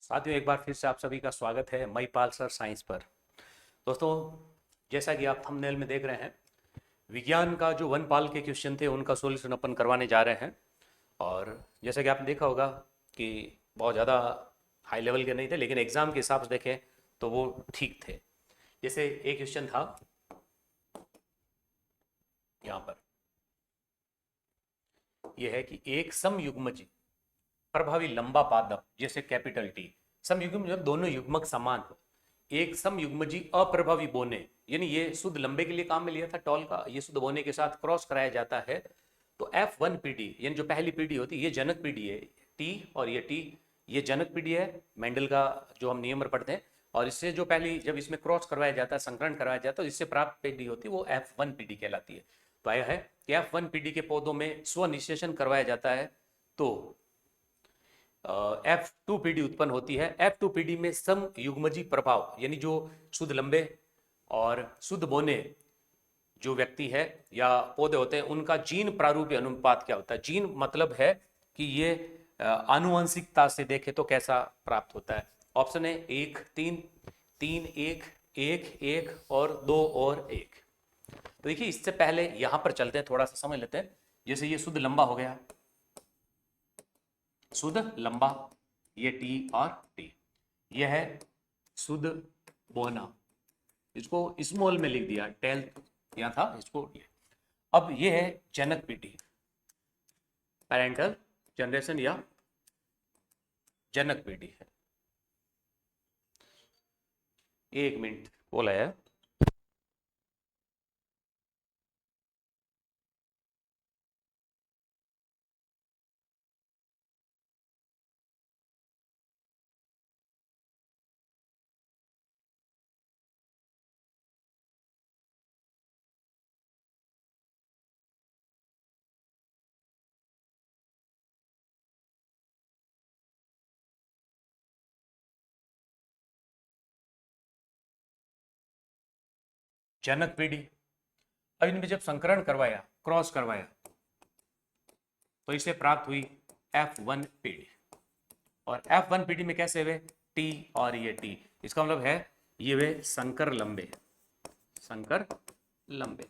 साथियों, एक बार फिर से आप सभी का स्वागत है मईपाल सर साइंस पर। दोस्तों, जैसा कि आप थंबनेल में देख रहे हैं, विज्ञान का जो वनपाल के क्वेश्चन थे उनका सॉल्यूशन अपन करवाने जा रहे हैं। और जैसा कि आपने देखा होगा कि बहुत ज़्यादा हाई लेवल के नहीं थे, लेकिन एग्ज़ाम के हिसाब से देखें तो वो ठीक थे। जैसे एक क्वेश्चन था यहाँ पर, यह है कि एक समयुग्मज प्रभावी लंबा पादप जैसे कैपिटल टी, समयुग्म जब दोनों युग्मक समान हो, एक समयुग्मजी अप्रभावी बोने, यानी ये शुद्ध लंबे के लिए काम में लिया था टॉल का, ये शुद्ध बोने के साथ क्रॉस कराया जाता है तो F1 पीडी, यानी जो पहली पीढ़ी होती है ये जनक पीढ़ी है। टी और ये टी, ये जनक पीढ़ी है मेंडल का, जो हम नियम पर पढ़ते हैं। और इससे जो पहली, जब इसमें क्रॉस करवाया जाता है, संकरण करवाया जाता है, तो इससे प्राप्त पीढ़ी होती है वो F1 पीढ़ी कहलाती है। तो आया है कि F1 पीढ़ी के पौधों में स्वनिषेचन करवाया जाता है तो F2 पीढ़ी उत्पन्न होती है। F2 पीढ़ी में सम युग्मजी प्रभाव, यानी जो शुद्ध लंबे और शुद्ध बोने जो व्यक्ति है या पौधे होते हैं उनका जीन प्रारूपीय अनुपात क्या होता है। जीन मतलब है कि ये आनुवंशिकता से देखे तो कैसा प्राप्त होता है। ऑप्शन है 1 3, 3 1, 1 1 और 2 और 1। तो देखिए, इससे पहले यहां पर चलते हैं, थोड़ा सा समझ लेते हैं। जैसे ये शुद्ध लंबा हो गया, शुद्ध लंबा, ये टी और टी, यह है शुद्ध बोना, इसको स्मॉल में लिख दिया, टेल यहाँ था इसको ये। अब ये है जनक पीढ़ी, पेरेंटल जनरेशन या जनक पीढ़ी है। एक मिनट बोला है। जनक पीढ़ी, अब इनमें जब संकरण करवाया, क्रॉस करवाया, तो इसे प्राप्त हुई F1 पीढ़ी। और F1 पीढ़ी में कैसे हुए, टी और ये टी, इसका मतलब है ये वे संकर लंबे, संकर लंबे।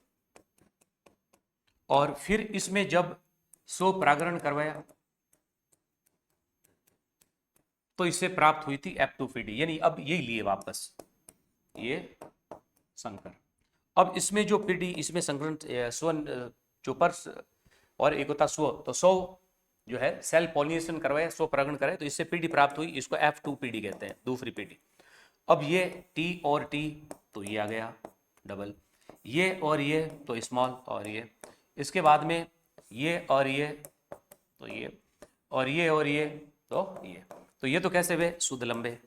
और फिर इसमें जब सो प्रागरण करवाया तो इससे प्राप्त हुई थी F2 पीढ़ी, यानी अब ये लिए वापस ये संकर। अब इसमें जो पीढ़ी, इसमें संकरण स्वन जो पर्स और एक होता स्व, तो स्व जो है सेल पॉलिनेशन करवाए, स्व परागण करे, तो इससे पीढ़ी प्राप्त हुई, इसको F2 पीढ़ी कहते हैं, दूसरी पीढ़ी। अब ये T और T, तो ये आ गया डबल, ये और ये तो स्मॉल, और ये इसके बाद में ये और ये, तो ये और ये और ये, तो ये तो कैसे हुए, शुद्ध लंबे,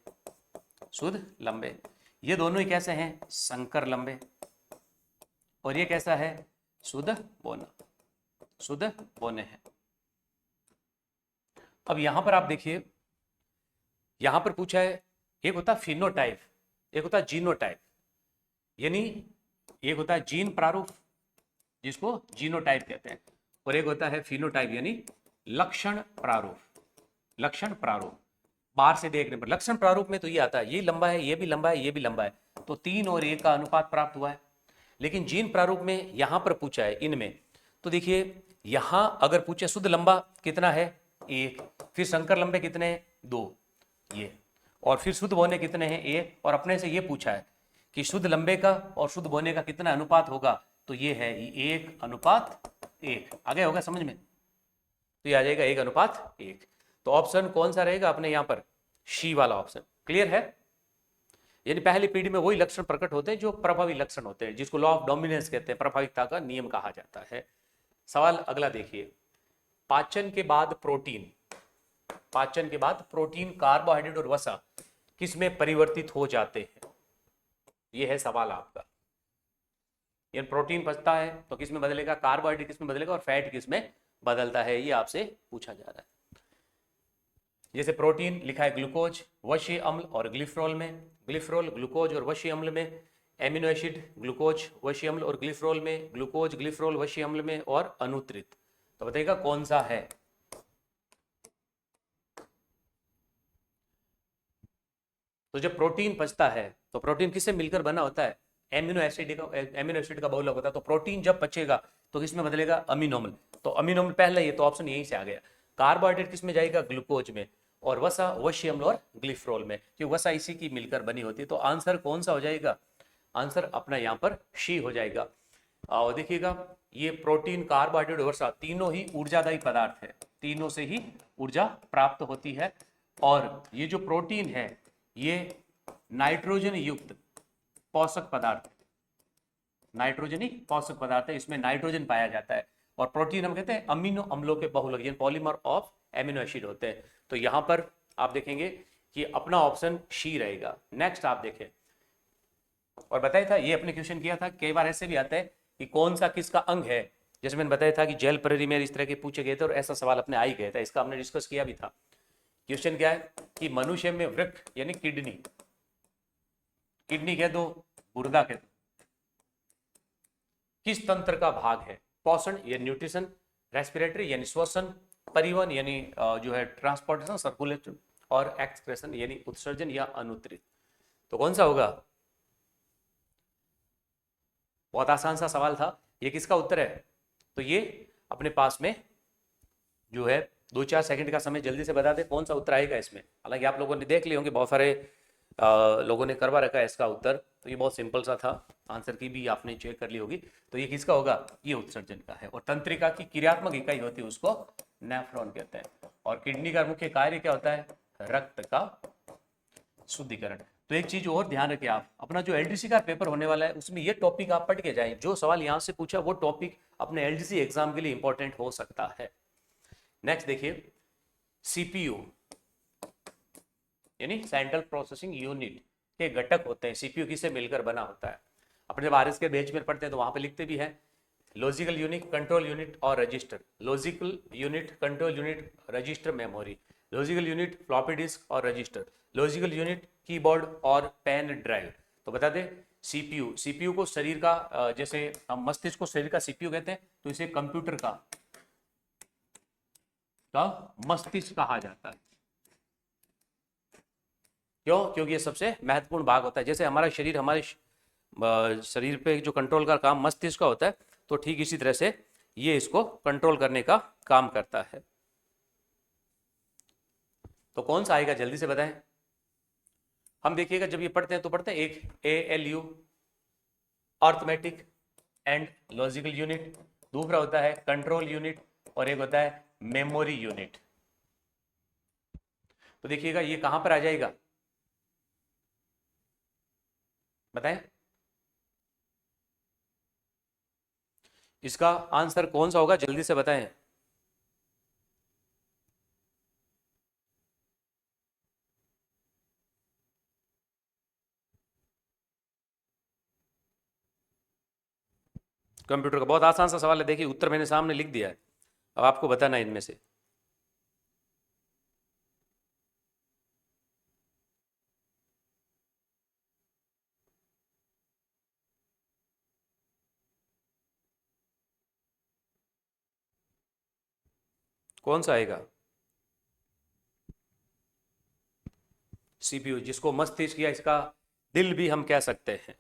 शुद्ध लंबे। ये दोनों ही कैसे हैं, संकर लंबे। और ये कैसा है, शुद्ध बोना, शुद्ध बोने हैं। अब यहां पर आप देखिए, यहां पर पूछा है, एक होता फिनोटाइप, एक होता जीनोटाइप, यानी एक होता है जीन प्रारूप जिसको जीनोटाइप कहते हैं, और एक होता है फिनोटाइप यानी लक्षण प्रारूप, लक्षण प्रारूप। बाहर से देखने पर लक्षण प्रारूप में तो ये आता है, ये लंबा है, ये भी लंबा है, ये भी लंबा है, तो 3 और 1 का अनुपात प्राप्त हुआ है। लेकिन जीन प्रारूप में यहां पर पूछा है इनमें, तो देखिए यहां अगर पूछे शुद्ध लंबा कितना है 1, फिर संकर लंबे कितने हैं 2, ये, और फिर शुद्ध बोने कितने हैं 1, और अपने से ये पूछा है कि शुद्ध लंबे का और शुद्ध बोने का कितना अनुपात होगा, तो ये है 1:1। आ गया होगा समझ में, तो ये आ जाएगा 1:1। तो ऑप्शन कौन सा रहेगा अपने यहां पर, शी वाला ऑप्शन। क्लियर है, यानी पहली पीढ़ी में वही लक्षण प्रकट होते हैं जो प्रभावी लक्षण होते हैं, जिसको लॉ ऑफ डोमिनेंस कहते हैं, प्रभाविकता का नियम कहा जाता है। सवाल अगला देखिए, पाचन के बाद प्रोटीन, पाचन के बाद प्रोटीन, कार्बोहाइड्रेट और वसा किस में परिवर्तित हो जाते हैं, यह है सवाल आपका। यानी प्रोटीन पचता है तो किस में बदलेगा, कार्बोहाइड्रेट किस में बदलेगा, और फैट किस में बदलता है, ये आपसे पूछा जा रहा है। जैसे प्रोटीन लिखा है ग्लूकोज, वशीय अम्ल और ग्लिसरॉल में, ग्लिसरॉल ग्लूकोज और वशीय अम्ल में, एमिनो एसिड ग्लूकोज वशीय अम्ल और ग्लिसरॉल में, ग्लूकोज ग्लिसरॉल वशीय अम्ल में, और अनुत्रित, तो बताइएगा कौन सा है। तो जब प्रोटीन पचता है तो प्रोटीन किससे मिलकर बना होता है? एमिनो एसिड का बहुलक होता है। तो प्रोटीन जब पचेगा तो किसमें बदलेगा? अमीनोमल। तो अमीनोमल पहला, ये तो ऑप्शन यहीं से आ गया। कार्बोहाइड्रेट किसमें जाएगा? ग्लूकोज में। और वसा वश्य अम्ल और ग्लिसरॉल में, क्योंकि वसा इसी की मिलकर बनी होती है। तो आंसर कौन सा हो जाएगा? आंसर अपना यहाँ पर शी हो जाएगा। और देखिएगा, ये प्रोटीन, कार्बोहाइड्रेट और वसा तीनों ही ऊर्जादायी पदार्थ है, तीनों से ही ऊर्जा प्राप्त होती है। और ये जो प्रोटीन है ये नाइट्रोजन युक्त पोषक पदार्थ, नाइट्रोजनी पोषक पदार्थ है, इसमें नाइट्रोजन पाया जाता है। और प्रोटीन हम कहते हैं अमीनो अम्लों के बहुलक, यानी पॉलीमर ऑफ एमिनो एसिड होते हैं। तो यहां पर आप देखेंगे कि अपना ऑप्शन शी रहेगा। नेक्स्ट आप देखें, और बताया था, ये अपने क्वेश्चन किया था, कई बार ऐसे भी आता है कि कौन सा किसका अंग है। जैसे मैंने बताया था कि जेल प्ररी में इस तरह के पूछे गए थे और ऐसा सवाल अपने आ ही गया था, इसका हमने डिस्कस किया भी था। क्वेश्चन क्या है कि मनुष्य में वृक्क यानी किडनी, किडनी कह दो, गुर्दा कह दो, किस तंत्र का भाग है? पोषण या न्यूट्रिशन, रेस्पिरेटरी यानी श्वसन, परिवहन यानी जो है ट्रांसपोर्टेशन सर्कुलेशन, और एक्सक्रेशन यानी उत्सर्जन या अनुत्रित। तो कौन सा होगा? बहुत आसान सा सवाल था, ये किसका उत्तर है? तो ये अपने पास में जो है 2-4 सेकंड का समय, जल्दी से बता दे कौन सा उत्तर आएगा इसमें। हालांकि आप लोगों ने देख लिए होंगे, बहुत सारे लोगों ने करवा रखा है इसका उत्तर, तो ये बहुत सिंपल सा था, आंसर की भी आपने चेक कर ली होगी। तो ये किसका होगा? ये उत्सर्जन का है। और तंत्रिका की क्रियात्मक इकाई होती है, उसको नेफ्रॉन कहते हैं। और किडनी का मुख्य कार्य क्या होता है? रक्त का शुद्धिकरण। तो एक चीज और ध्यान रखें आप, अपना जो एलडीसी का पेपर होने वाला है उसमें ये टॉपिक आप पढ़ के जाएं, जो सवाल यहां से पूछा वो टॉपिक अपने एलडीसी एग्जाम के लिए इंपॉर्टेंट हो सकता है। नेक्स्ट देखिए, सीपीयू यानी सेंट्रल प्रोसेसिंग यूनिट के घटक होते हैं। सीपीयू किससे मिलकर बना होता है? अपने जब आरएस के बेंच में पढ़ते हैं तो वहां पे लिखते भी हैं लॉजिकल यूनिट, कंट्रोल यूनिट और register. Logical unit, control unit, register, memory. Logical unit floppy disk और रजिस्टर। लॉजिकल यूनिट कीबोर्ड और पेन ड्राइव। तो बता दें, सीपीयू, सीपीयू को शरीर का, जैसे हम मस्तिष्क को शरीर का सीपीयू कहते हैं, तो इसे कंप्यूटर का मस्तिष्क कहा जाता है। क्यों? क्योंकि ये सबसे महत्वपूर्ण भाग होता है। जैसे हमारा शरीर, हमारे शरीर पे जो कंट्रोल का काम मस्तिष्क का होता है, तो ठीक इसी तरह से ये इसको कंट्रोल करने का काम करता है। तो कौन सा आएगा जल्दी से बताएं। हम देखिएगा, जब ये पढ़ते हैं तो पढ़ते हैं, एक ALU arithmetic and logical unit, दूसरा होता है कंट्रोल यूनिट, और एक होता है मेमोरी यूनिट। तो देखिएगा ये कहां पर आ जाएगा, बताएं। इसका आंसर कौन सा होगा, जल्दी से बताएं। कंप्यूटर का बहुत आसान सा सवाल है, देखिए उत्तर मैंने सामने लिख दिया है, अब आपको बताना है इनमें से। कौन सा आएगा? सीपीयू, जिसको मस्तिष्क या इसका दिल भी हम कह सकते हैं।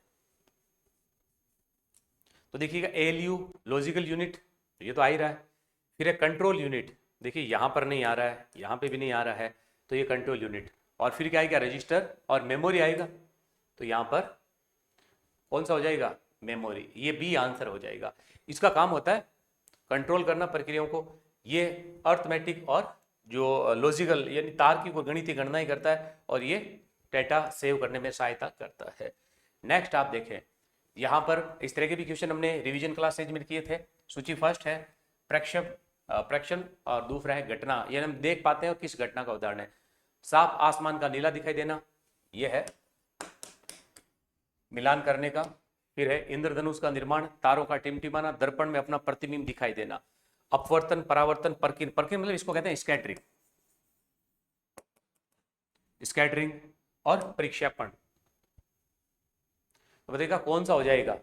तो देखिएगा ALU लॉजिकल यूनिट, ये तो आ ही रहा है। फिर एक कंट्रोल यूनिट, देखिए यहाँ पर नहीं आ रहा है, यहाँ पे भी नहीं आ रहा है, तो ये कंट्रोल यूनिट। और फिर क्या आएगा? रजिस्टर और मेमोरी आएगा। तो यहाँ पर कौन सा हो जाएगा? मेमोरी। ये बी आंसर हो जाएगा। इसका काम होता है कंट्रोल करना प्रक्रियाओं को। ये अर्थमेटिक और जो लॉजिकल यानी तार्किक को गणितीय गणनाएं करता है, और ये डेटा सेव करने में सहायता करता है। नेक्स्ट आप देखें, यहाँ पर इस तरह के भी क्वेश्चन हमने रिवीजन क्लासेज में किए थे। सूची फर्स्ट है प्रक्षण, और दूसरा है घटना, यानी हम देख पाते हैं और किस घटना का उदाहरण है। साफ आसमान का नीला दिखाई देना, यह है मिलान करने का। फिर है इंद्रधनुष का निर्माण, तारों का टिमटिमाना, दर्पण में अपना प्रतिबिंब दिखाई देना। अपवर्तन, परावर्तन, पर्किन, पर्किन मतलब इसको कहते हैं स्कैटरिंग, स्कैटरिंग और परिक्षेपण। तो बताइएगा कौन सा हो जाएगा?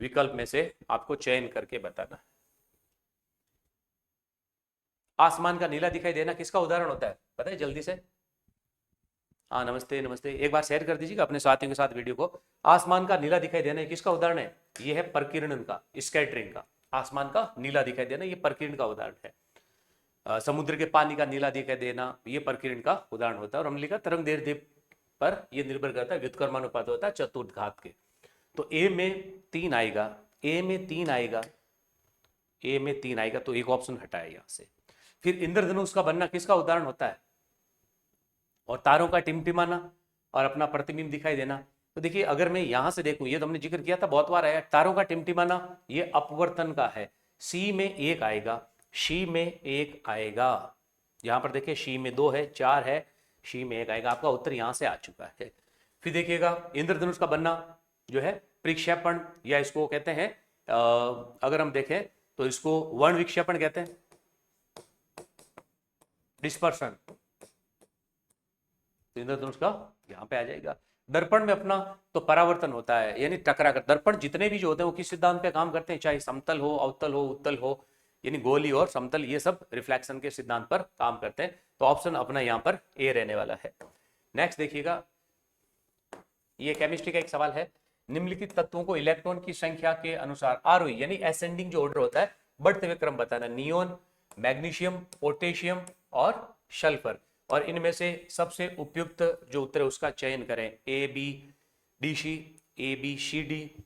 विकल्प में से आपको चयन करके बताना। आसमान का नीला दिखाई देना किसका उदाहरण होता है, पता है जल्दी से? हाँ नमस्ते नमस्ते, एक बार शेयर कर दीजिएगा अपने साथियों के साथ वीडियो को। आसमान का नीला दिखाई देना, ये किसका उदाहरण है? ये है प्रकीर्णन का, स्कैटरिंग का। आसमान का नीला दिखाई देना ये प्रकीर्णन का उदाहरण है। समुद्र के पानी का नीला दिखाई देना ये प्रकीर्णन का उदाहरण होता है। और हमने लिखा तरंग दैर्ध्य पर ये निर्भर करता है, व्युत्क्रमानुपात होता है चतुर्थघात के। तो ए में 3 आएगा, ए में 3 आएगा, ए में 3 आएगा, तो एक ऑप्शन हटाए यहां से। फिर इंद्रधनुष का बनना किसका उदाहरण होता है? और तारों का टिमटिमाना और अपना प्रतिबिंब दिखाई देना। तो देखिए अगर मैं यहां से देखूं, ये तो हमने जिक्र किया था बहुत बार आया, तारों का टिमटिमाना ये अपवर्तन का है। सी में 1 आएगा, शी में 1 आएगा। यहां पर देखिए शी में 2 है, 4 है, शी में 1 आएगा। आपका उत्तर यहां से आ चुका है। फिर देखिएगा इंद्रधनुष का बनना जो है प्रक्षेपण, या इसको कहते हैं अगर हम देखें तो इसको वर्ण विक्षेपण कहते हैं, डिस्पर्शन। तो इंद्रधनुष का यहां पे आ जाएगा। दर्पण में अपना तो परावर्तन होता है, यानी टकरा कर। दर्पण जितने भी जो होते हैं वो किस सिद्धांत पे काम करते हैं? चाहे समतल हो, अवतल हो, उत्तल हो, यानी गोली और समतल, ये सब रिफ्लेक्शन के सिद्धांत पर काम करते हैं। तो ऑप्शन अपना यहाँ पर ए रहने वाला है। नेक्स्ट देखिएगा, ये केमिस्ट्री का एक सवाल है। निम्नलिखित तत्वों को इलेक्ट्रॉन की संख्या के अनुसार आरोही यानी असेंडिंग जो ऑर्डर होता है, बढ़ते हुए क्रम बताना। नियोन, मैग्नीशियम, पोटेशियम और सल्फर। और इनमें से सबसे उपयुक्त जो उत्तर है उसका चयन करें। A B D C, A B C D,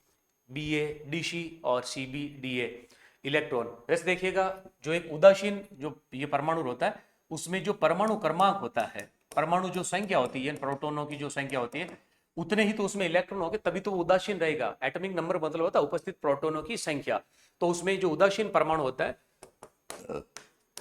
B A D C और C B D A. Electron वैसे देखिएगा, जो एक उदासीन जो ये परमाणु होता है उसमें जो परमाणु क्रमांक होता है, परमाणु जो संख्या होती है, प्रोटॉनों की जो संख्या होती है, उतने ही तो उसमें इलेक्ट्रॉन होंगे, तभी तो वो उदासीन रहेगा। एटॉमिक नंबर मतलब होता है उपस्थित प्रोटॉनों की संख्या। तो उसमें जो उदासीन परमाणु होता है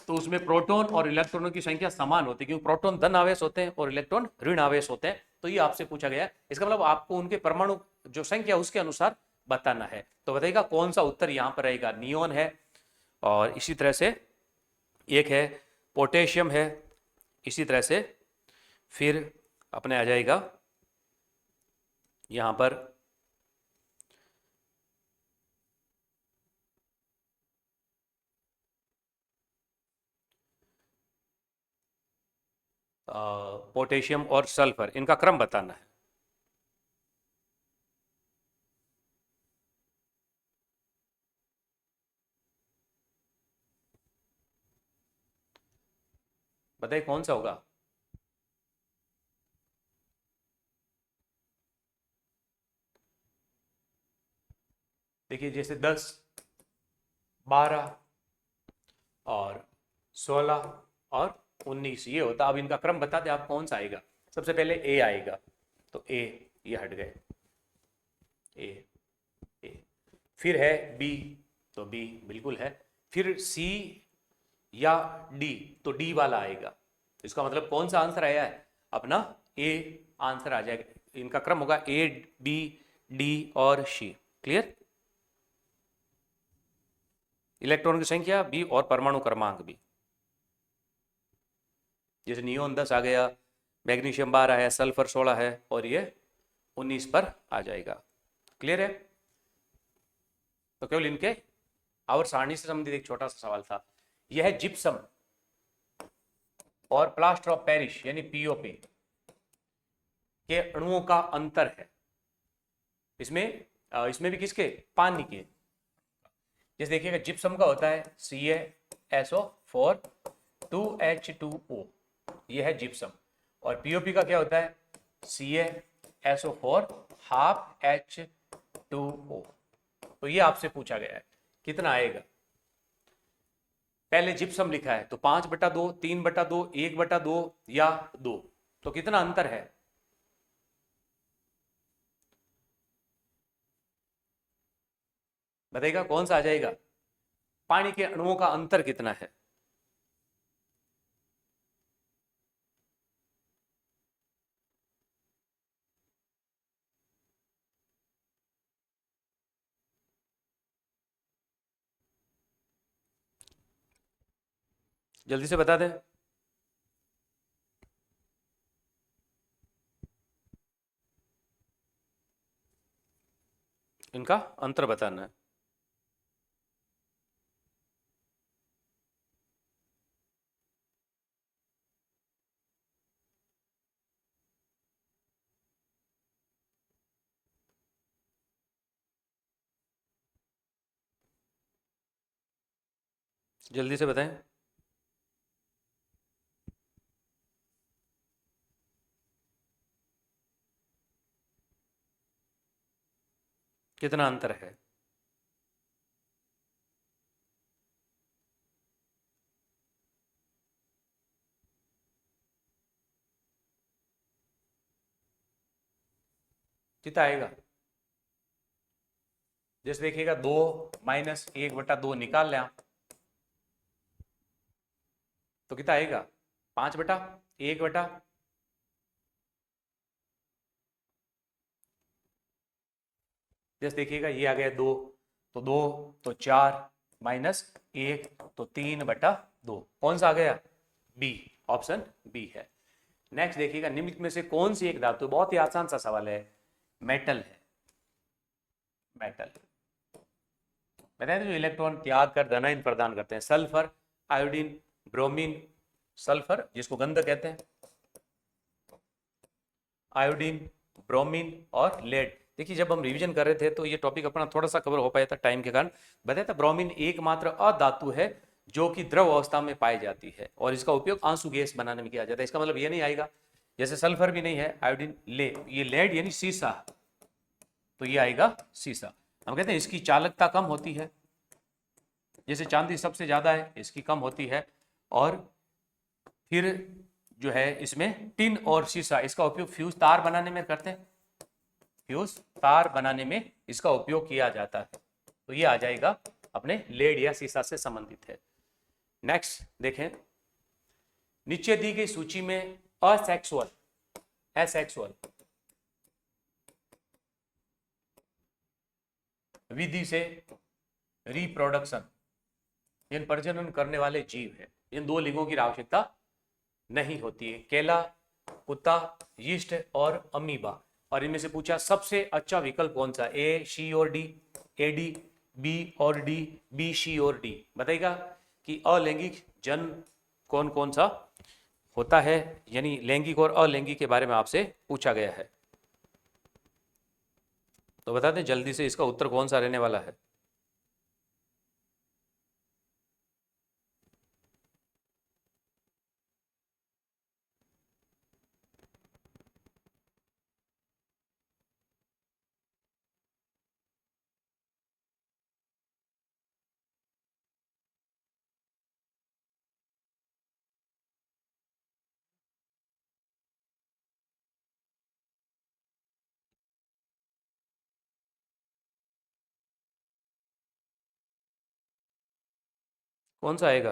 तो उसमें प्रोटॉन और इलेक्ट्रॉनों की संख्या समान होती है, क्योंकि प्रोटॉन धन आवेश होते हैं और इलेक्ट्रॉन ऋण आवेश होते हैं। तो ये आपसे पूछा गया है, इसका मतलब आपको उनके परमाणु जो संख्या उसके अनुसार बताना है। तो बताइएगा कौन सा उत्तर यहां पर रहेगा? नियोन है, और इसी तरह से एक है पोटेशियम है, इसी तरह से फिर अपने आ जाएगा यहां पर पोटेशियम और सल्फर, इनका क्रम बताना है। बताइए कौन सा होगा? देखिए जैसे 10, 12 और 16 और 19 ये होता। अब इनका क्रम बता दें आप कौन सा आएगा। सबसे पहले ए आएगा, तो ए, ये हट गए, ए, ए। फिर है बी, तो बी बिल्कुल है। फिर सी या डी, तो डी वाला आएगा। इसका मतलब कौन सा आंसर आया है? अपना ए आंसर आ जाएगा। इनका क्रम होगा ए, बी, डी और सी। क्लियर? इलेक्ट्रॉन की संख्या बी और परमाणु क्रमांक भी। जैसे नियोन 10 आ गया, मैग्नीशियम 12 है, सल्फर 16 है, और ये 19 पर आ जाएगा। क्लियर है? तो केवल इनके आवर्त सारणी से संबंधित एक छोटा सा सवाल था। यह है जिप्सम और प्लास्टर ऑफ पेरिस यानी पीओपी के अणुओं का अंतर है। इसमें भी किसके? पानी के। जैसे देखिएगा जिप्सम का होता है CaSO4 2H2O, ये है जिप्सम। और पीओपी का क्या होता है? CaSO4 half H2O। तो ये आपसे पूछा गया है, कितना आएगा? पहले जिप्सम लिखा है तो 5/2, 3/2, 1/2 या 2, तो कितना अंतर है? बताइएगा कौन सा आ जाएगा? पानी के अणुओं का अंतर कितना है? जल्दी से बता दें। इनका अंतर बताना है। जल्दी से बताएं। कितना अंतर है? कितना आएगा? जैसे देखिएगा 2 - 1/2 निकाल लें आप, तो कितना आएगा? 5/1 जैसे देखिएगा ये आ गया 2, तो 2 तो 4 -1 तो 3/2। कौन सा आ गया? बी, ऑप्शन बी है। नेक्स्ट देखिएगा निम्नलिखित में से कौन सी एक धातु, बहुत ही आसान सा सवाल है, मेटल है। मेटल बताए थे जो इलेक्ट्रॉन त्याग कर धनायन प्रदान करते हैं, सल्फर, आयोडीन, ब्रोमीन, सल्फर जिसको गंधक कहते हैं, आयोडीन, ब्रोमीन और लेड। देखिए जब हम रिवीजन कर रहे थे तो ये टॉपिक अपना थोड़ा सा कवर हो पाया था टाइम के कारण। बताया था ब्रोमीन एकमात्र अधातु है जो कि द्रव अवस्था में पाई जाती है और इसका उपयोग आंसू गैस बनाने में किया जाता है। इसका मतलब ये नहीं आएगा, जैसे सल्फर भी नहीं है, आयोडीन, ये लेड यानी सीसा, तो ये आएगा सीसा। हम कहते हैं इसकी चालकता कम होती है, जैसे चांदी सबसे ज्यादा है, इसकी कम होती है। और फिर जो है इसमें टिन और शीशा, इसका उपयोग फ्यूज तार बनाने में करते हैं, फ्यूज तार बनाने में इसका उपयोग किया जाता है। तो ये आ जाएगा अपने लेड या शीशा से संबंधित है। नेक्स्ट देखें, नीचे दी गई सूची में असेक्सुअल, एसेक्सुअल विधि से रिप्रोडक्शन, इन प्रजनन करने वाले जीव है, इन 2 लिंगों की आवश्यकता नहीं होती है, केला, कुत्ता, यीस्ट और अमीबा। और इनमें से पूछा सबसे अच्छा विकल्प कौन सा, ए, सी और डी, ए डी, बी और डी, बी, सी और डी। बताइएगा कि अलैंगिक जन्म कौन कौन सा होता है, यानी लैंगिक और अलैंगिक के बारे में आपसे पूछा गया है। तो बता दें जल्दी से इसका उत्तर कौन सा रहने वाला है। कौन सा आएगा?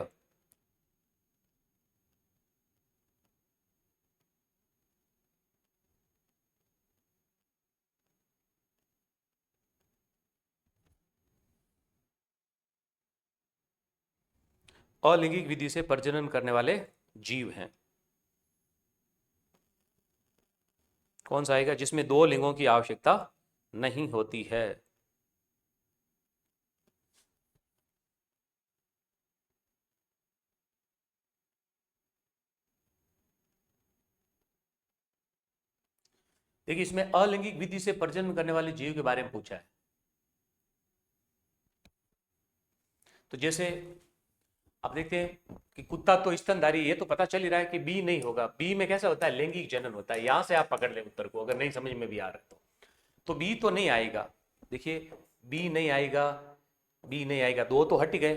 अलैंगिक विधि से प्रजनन करने वाले जीव हैं, कौन सा आएगा जिसमें 2 लिंगों की आवश्यकता नहीं होती है। देखिए इसमें अलैंगिक विधि से प्रजनन करने वाले जीव के बारे में पूछा है। तो जैसे आप देखते हैं कि कुत्ता तो स्तनधारी, ये तो पता चल ही रहा है कि बी नहीं होगा। बी में कैसा होता है, लैंगिक जनन होता है। यहां से आप पकड़ ले उत्तर को, अगर नहीं समझ में भी आ रहा है तो बी तो नहीं आएगा। देखिए बी नहीं आएगा, बी नहीं आएगा, 2 तो हट गए।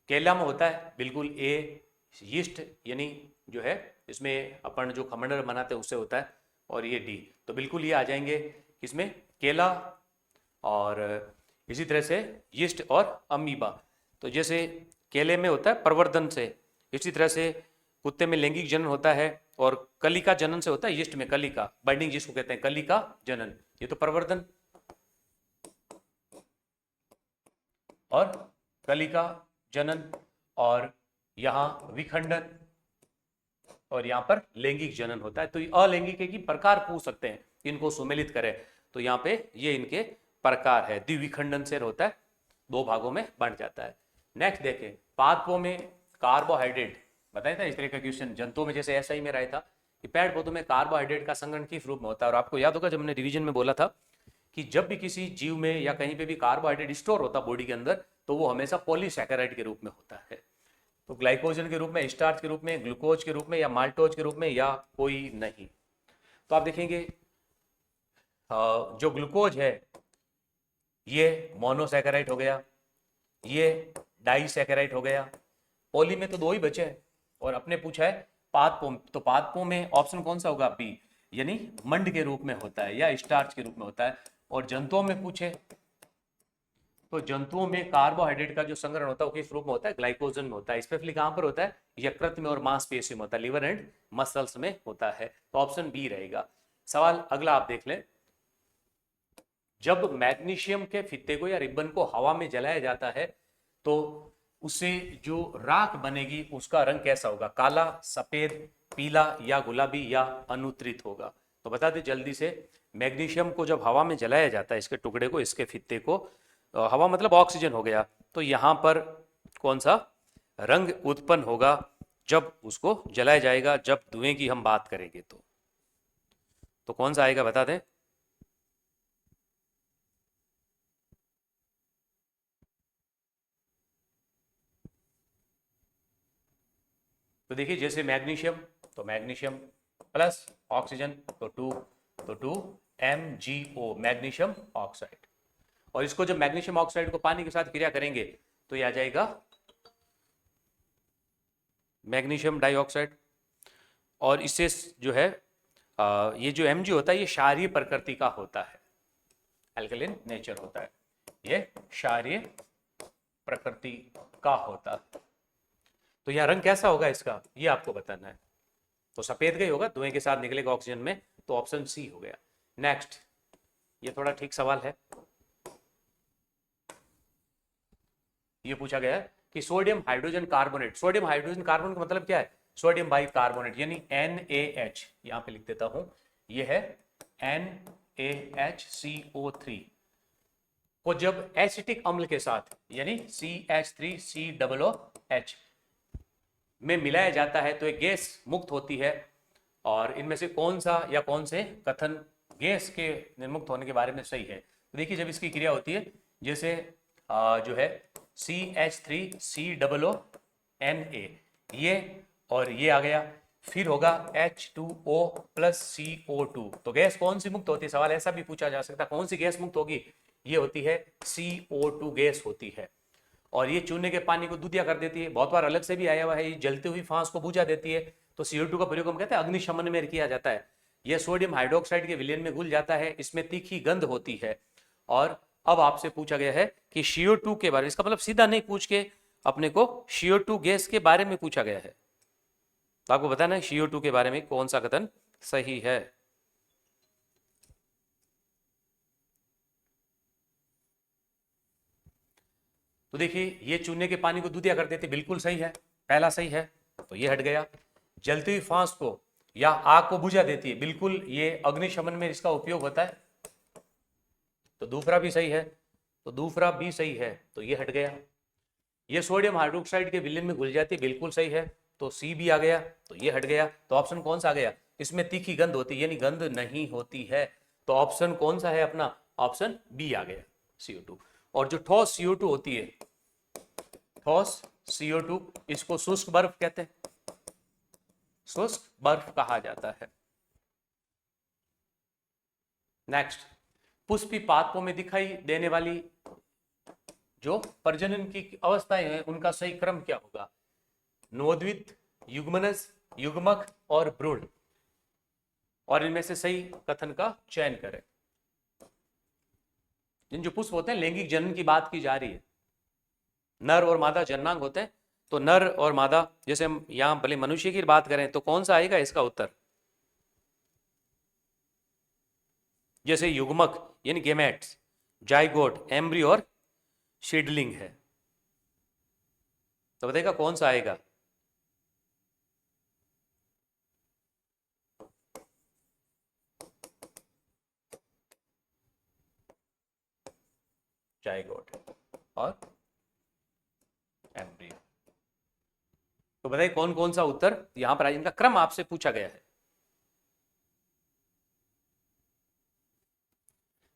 केला में होता है बिल्कुल ए, यीस्ट यानी जो है इसमें अपन जो खमंडल बनाते हैं उससे होता है, और ये डी, तो बिल्कुल ये आ जाएंगे इसमें केला। और इसी तरह से यीस्ट और अमीबा, तो जैसे केले में होता है प्रवर्धन से, इसी तरह से कुत्ते में लैंगिक जनन होता है, और कलिका जनन से होता है यीस्ट में, कलिका बाइंडिंग जिसको कहते हैं, कलिका जनन, ये तो प्रवर्धन। और कलिका जनन, और यहाँ विखंडन, और यहाँ पर लैंगिक जनन होता है। तो अलैंगिक की प्रकार पूछ सकते हैं, इनको सुमेलित करें तो यहाँ पे ये इनके प्रकार है। द्विविखंडन से होता है, 2 भागों में बंट जाता है। नेक्स्ट देखें, पादपों में कार्बोहाइड्रेट, बताया था इस तरह का क्वेश्चन जंतुओं में, जैसे ऐसा ही में रहा था कि पेड़ पौधों में कार्बोहाइड्रेट का संग्रहण किस रूप में होता है। और आपको याद होगा जब हमने रिवीजन में बोला था कि जब भी किसी जीव में या कहीं पे भी कार्बोहाइड्रेट स्टोर होता बॉडी के अंदर, तो वो हमेशा पॉलीसैकेराइड के रूप में होता है। तो ग्लाइकोजन के रूप में, स्टार्च के रूप में, ग्लूकोज के रूप में, या माल्टोज के रूप में, या कोई नहीं। तो आप देखेंगे जो ग्लूकोज है ये मोनोसैकेराइड हो गया, ये डाइसैकेराइड हो गया। पॉली में तो दो ही बचे हैं और अपने पूछा है पादपों, तो पादपों में ऑप्शन कौन सा होगा? बी, यानी मंड के रूप में होता है या स्टार्च के रूप में होता है। और जंतुओं में पूछे तो जंतुओं में कार्बोहाइड्रेट का जो संग्रहण होता है वो किस रूप में होता है? ग्लाइकोजन में होता है। स्पेशली कहां पर होता है? यकृत में और मांसपेशियों में होता है, लिवर एंड मसल्स में होता है। तो ऑप्शन बी रहेगा। सवाल अगला आप देख लें, जब मैग्नीशियम के फित्ते को या रिबन को हवा में जलाया जाता है तो उससे जो राख बनेगी उसका रंग कैसा होगा? काला, सफेद, पीला या गुलाबी या अनुत्रित होगा? तो बता दें जल्दी से, मैग्नीशियम को जब हवा में जलाया जाता है, इसके टुकड़े को, इसके फित्ते को, हवा मतलब ऑक्सीजन हो गया, तो यहां पर कौन सा रंग उत्पन्न होगा जब उसको जलाया जाएगा? जब धुएं की हम बात करेंगे तो कौन सा आएगा बता दें? तो देखिए जैसे मैग्नीशियम, तो मैग्नीशियम प्लस ऑक्सीजन तो टू MgO, मैग्नीशियम ऑक्साइड। और इसको जब मैग्नीशियम ऑक्साइड को पानी के साथ क्रिया करेंगे तो ये आ जाएगा मैग्नीशियम डाइऑक्साइड। और इससे जो है ये जो Mg होता है ये क्षारीय प्रकृति का होता है, एल्कलिन नेचर होता है, ये क्षारीय प्रकृति का होता है। तो यह रंग कैसा होगा इसका, ये आपको बताना है। तो सफेद का ही होगा, धुएं के साथ निकलेगा ऑक्सीजन में, तो ऑप्शन सी हो गया। नेक्स्ट, ये थोड़ा ठीक सवाल है। ये पूछा गया है कि sodium hydrogen carbonate, sodium hydrogen carbonate का मतलब क्या है? सोडियम बाई कार्बोनेट यानी NaH, यहां पे लिख देता हूं, ये है NaHCO3 को जब एसिटिक अम्ल के साथ यानी CH3COOH में मिलाया जाता है तो एक गैस मुक्त होती है। और इनमें से कौन सा या कौन से कथन गैस के निर्मुक्त होने के बारे में सही है? तो देखिए जब इसकी क्रिया होती है, जैसे जो है CH3COONA, ये और ये आ गया, फिर होगा H2O प्लस CO2, तो गैस कौन सी मुक्त होती है? सवाल ऐसा भी पूछा जा सकता है, कौन सी गैस मुक्त होगी? ये होती है CO2 गैस होती है। और ये चूने के पानी को दूधिया कर देती है। बहुत बार अलग से भी आया हुआ है, ये जलती हुई फांस को बुझा देती है। तो CO2 का प्रयोग हम कहते हैं अग्निशमन में किया जाता है। यह सोडियम हाइड्रोक्साइड के विलयन में घुल जाता है, इसमें तीखी गंध होती है। और अब आपसे पूछा गया है कि CO2 के बारे में, इसका मतलब सीधा नहीं पूछ के अपने को CO2 गैस के बारे में पूछा गया है, तो आपको बताना है CO2 के बारे में कौन सा कथन सही है। तो देखिए ये चूने के पानी को दूधिया कर देते, बिल्कुल सही है, पहला सही है, तो ये हट गया। जलती हुई फांस को या आग को बुझा देती है, बिल्कुल ये अग्निशमन में इसका उपयोग होता है, तो दूसरा भी सही है, तो दूसरा भी सही है, तो ये हट गया। ये सोडियम हाइड्रोक्साइड के विलयन में घुल जाती है, बिल्कुल सही है, तो सी भी आ गया, तो ये हट गया। तो ऑप्शन कौन सा आ गया? इसमें तीखी गंध होती है, यानी गंध नहीं होती है, तो ऑप्शन कौन सा है अपना? ऑप्शन बी आ गया, CO2। और जो ठोस CO2 होती है, ठोस CO2, इसको शुष्क बर्फ कहते हैं, शुष्क बर्फ कहा जाता है। नेक्स्ट, पुष्पी पादपों में दिखाई देने वाली जो प्रजनन की अवस्थाएं हैं उनका सही क्रम क्या होगा? नवोद्वित, युग्मनज, युग्मक और भ्रूण, और इनमें से सही कथन का चयन करें। जिन जो पुष्प होते हैं, लैंगिक जनन की बात की जा रही है, नर और मादा जननांग होते हैं, तो नर और मादा, जैसे हम यहां भले मनुष्य की बात करें तो कौन सा आएगा इसका उत्तर? जैसे युग्मक यानी गेमेट्स, जाइगोट एम्ब्री और सीडलिंग है, तो बताइएगा कौन सा आएगा? जाइगोट और एम्ब्रियो। तो बताइए कौन कौन सा उत्तर यहां पर इनका क्रम आपसे पूछा गया है,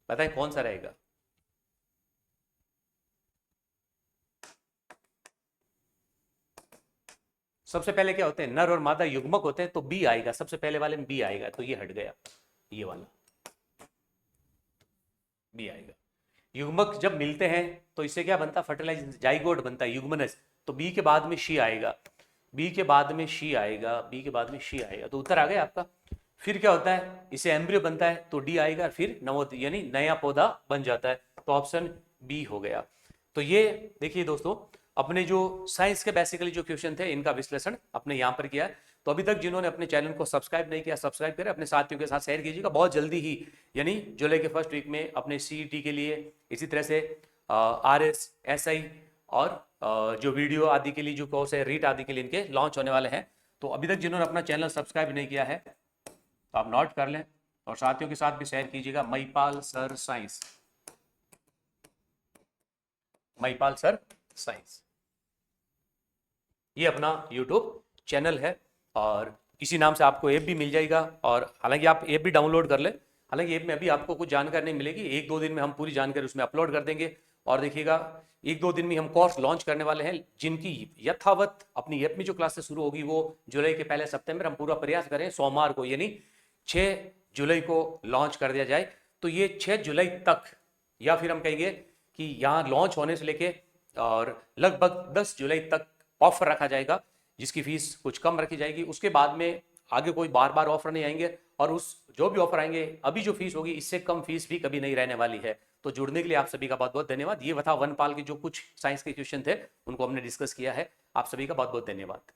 बताइए कौन सा रहेगा? सबसे पहले क्या होते हैं, नर और मादा युग्मक होते हैं, तो बी आएगा, सबसे पहले वाले में बी आएगा, तो ये हट गया, ये वाला बी आएगा। युग्मक जब मिलते हैं तो इससे क्या बनता है, फर्टिलाइज जाइगोट बनता है, युग्मनज, तो बी के बाद में शी आएगा, बी के बाद में शी आएगा, बी के बाद में शी आएगा, तो उत्तर आ गया आपका। फिर क्या होता है, इसे एम्ब्रियो बनता है, तो डी आएगा, फिर नवोद यानी नया पौधा बन जाता है, तो ऑप्शन बी हो गया। तो ये देखिए दोस्तों, अपने जो साइंस के बेसिकली जो क्वेश्चन थे इनका विश्लेषण अपने यहाँ पर किया। तो अभी तक जिन्होंने अपने चैनल को सब्सक्राइब नहीं किया, सब्सक्राइब करें, अपने साथियों के साथ शेयर कीजिएगा। बहुत जल्दी ही यानी जुलाई के फर्स्ट वीक में अपने सीईटी के लिए, इसी तरह से आरएस, एसआई और जो वीडियो आदि के लिए जो कोर्स है, रीट आदि के लिए इनके लॉन्च होने वाले हैं। तो अभी तक जिन्होंने अपना चैनल सब्सक्राइब नहीं किया है तो आप नोट कर लें और साथियों के साथ भी शेयर कीजिएगा। Mahipal sir science, Mahipal sir science, ये अपना यूट्यूब चैनल है और इसी नाम से आपको ऐप भी मिल जाएगा। और हालांकि आप ऐप भी डाउनलोड कर लें, हालांकि ऐप में अभी आपको कुछ जानकारी नहीं मिलेगी, 1-2 दिन में हम पूरी जानकारी उसमें अपलोड कर देंगे। और देखिएगा 1-2 दिन में हम कोर्स लॉन्च करने वाले हैं, जिनकी यथावत अपनी ऐप में जो क्लासेस शुरू होगी वो जुलाई के पहले सप्ताह में हम पूरा प्रयास करें सोमवार को यानी 6 जुलाई को लॉन्च कर दिया जाए। तो ये 6 जुलाई तक, या फिर हम कहेंगे कि यहाँ लॉन्च होने से लेके और लगभग 10 जुलाई तक ऑफर रखा जाएगा, जिसकी फीस कुछ कम रखी जाएगी। उसके बाद में आगे कोई बार बार ऑफर नहीं आएंगे, और उस जो भी ऑफर आएंगे अभी जो फीस होगी इससे कम फीस भी कभी नहीं रहने वाली है। तो जुड़ने के लिए आप सभी का बहुत बहुत धन्यवाद। ये था वनपाल के जो कुछ साइंस के क्वेश्चन थे उनको हमने डिस्कस किया है। आप सभी का बहुत बहुत धन्यवाद।